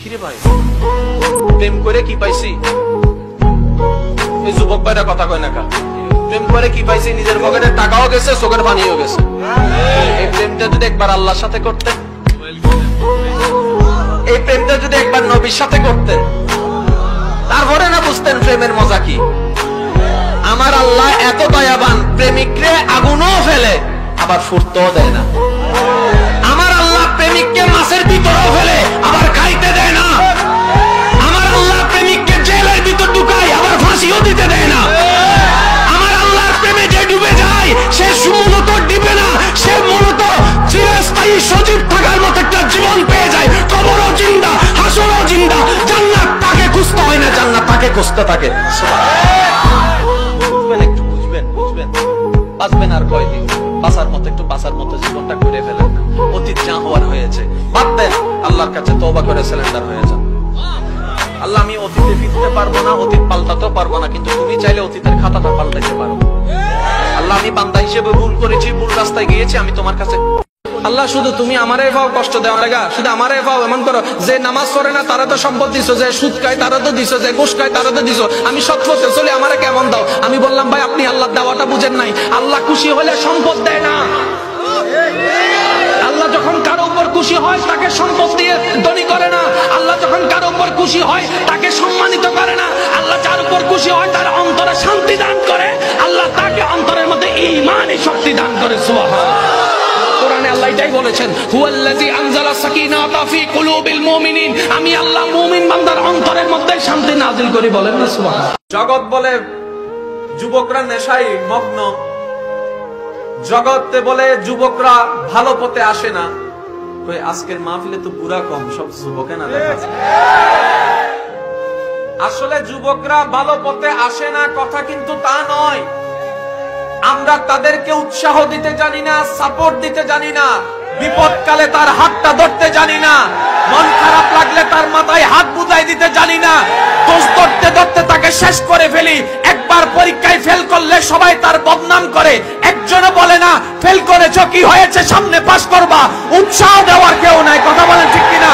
কিরে ভাই প্রেম করে কি পাইছি? এই যুবক ভাইরা কথা কয় না কা? প্রেম করে কি পাইছি? নিজের পকেটে টাকাও গেছে, চোখের পানিও গেছে। এই প্রেমটা যদি একবার আল্লাহর সাথে করতেন, এই প্রেমটা যদি একবার নবীর সাথে করতেন, তারপরে না বুঝতেন প্রেমের মজা কি। আমার আল্লাহ এত দয়াবান, প্রেমিকরে আগুনও ফেলে আবার ফুটতেও দেয় না। আমার আল্লাহ প্রেমিককে মাছের ভিতরেও ফেলে আবার খাইতে দেয় না। আমার আল্লাহ প্রেমিককে জেলের ভিতর ঢুকায় আবার ফাঁসিও দিতে দেয় না। আমার আল্লাহর প্রেমে যে ডুবে যায় সে মূলত ডিবে না, সে মূলত চিরস্থায়ী সজীব থাকার মতো একটা জীবন পেয়ে যায়। কবরও জিন্দা, হাসরও জিন্দা। জান্নাত তাকে খুঁজতে হয় না, জান্নাত তাকে খুঁজতে থাকে। বুঝবেন, একটু বুঝবেন, বুঝবেন। বাঁচবেন আর কয়দিন? বাঁচার মতো একটু বাঁচার মতো জীবনটা করে ফেলেন না। অতীত যা হওয়ার হয়েছে বাদ দেন, আল্লাহর কাছে তওবা করে সিলিন্ডার হয়ে যান। আল্লাহ, আমি অতীতে ফিরতে পারবো না, অতীত পাল্টাতেও পারবো না, কিন্তু তুমি চাইলে অতীতের খাতাটা পাল্টাতে পারো। আল্লাহ, আমি বান্দা হিসেবে ভুল করেছি, ভুল রাস্তায় গিয়েছি, আমি তোমার কাছে। আল্লাহ, শুধু তুমি আমারে পাও কষ্ট দেওয়া লাগা, শুধু আমারে পাও এমন করো যে নামাজ পড়ে না তারা তো সম্পদ দিছো, যে সুদ খায় তারা তো দিছো, যে ঘুষ খায় তারা তো দিছো, আমি সৎ পথে চলে আমারে কেমন দাও। আমি বললাম, ভাই আপনি আল্লাহ দেওয়াটা বুঝেন নাই। আল্লাহ খুশি হলে সম্পদ দেয় না। আল্লাহ যখন কারো উপর খুশি হয় তাকে সম্পদ দিয়ে ধনী করে না। আল্লাহ যখন কারো উপর খুশি হয় তাকে সম্মানিত করে না। আল্লাহ যার উপর খুশি হয় তার অন্তরে শান্তি দান করে। আল্লাহ তাকে অন্তরের মধ্যে ঈমানের শক্তি দান করে। সুবহানাল্লাহ। কোরআনে আল্লাহ এটাই বলেছেন, হুয়াল্লাযী আনজালা সাকিনাতা ফি কুলুবিল মুমিনিন। আমি আল্লাহ মুমিন বান্দার অন্তরের মধ্যে শান্তি নাযিল করি। বলেন না সুবহানাল্লাহ। জগৎ বলে যুবকরা নেশায় মগ্ন, জগতে বলে যুবকরা ভালো পথে আসে না। কই আজকের মাহফিলে তো পুরা কম, সব যুবকে না দেখা যায়। আসলে যুবকরা ভালো পথে আসে না কথা কিন্তু তা নয়। আমরা তাদেরকে উৎসাহ দিতে জানি না, সাপোর্ট দিতে জানি না, বিপদকালে তার হাতটা ধরতে জানি না, মন খারাপ লাগলে তার মাথায় হাত বুঝাই দিতে জানি না। দোষ ধরতে ধরতে তাকে শেষ করে ফেলি। একবার পরীক্ষায় ফেল করলে সবাই তার বদনাম করে, একজনও বলে না ফেল করেছো কি হয়েছে, সামনে পাস করবা। উৎসাহ দেওয়ার কেউ নাই। কথা বলেন ঠিক কিনা?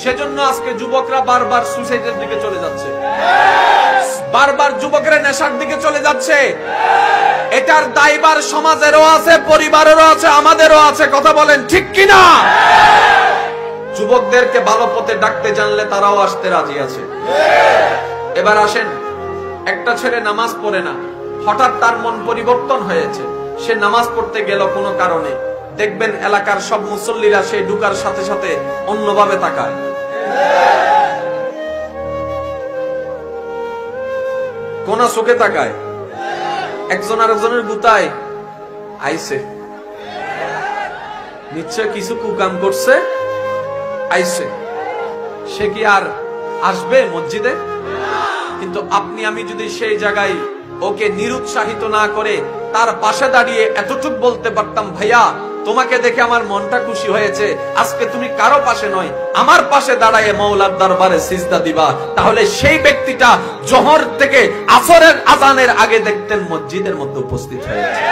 সেজন্য আজকে যুবকরা বারবার সুইসাইডের দিকে চলে যাচ্ছে, বারবার যুবকরা নেশার দিকে চলে যাচ্ছে। এটার দায়ভার সমাজেরও আছে, পরিবারেরও আছে, আমাদেরও আছে। কথা বলেন ঠিক কিনা? যুবকদেরকে ভালো পথে ডাকতে জানলে তারাও আসতে রাজি আছে। এবার আসেন, একটা ছেলে নামাজ পড়ে না, হঠাৎ তার মন পরিবর্তন হয়েছে, সে নামাজ পড়তে গেল কোনো কারণে। দেখবেন এলাকার সব মুসল্লিরা সে ঢুকার সাথে সাথে অন্যভাবে তাকায়। কোন চোখে তাকায়, একজন আরেকজনের গুতায় আইছে, নিশ্চয় কিছু কুকাম করছে, আইছে। সে কি আর আসবে মসজিদে? কিন্তু আপনি আমি যদি সেই জায়গায় ওকে নিরুৎসাহিত না করে তার পাশে দাঁড়িয়ে এতটুকু বলতে পারতাম, ভাইয়া তোমাকে দেখে আমার মনটা খুশি হয়েছে, আজকে তুমি কারো পাশে নয় আমার পাশে দাঁড়ায় মওলার দরবারে সিজদা দিবা, তাহলে সেই ব্যক্তিটা জোহর থেকে আসরের আযানের আগে দেখতেন মসজিদের মধ্যে উপস্থিত হয়েছে।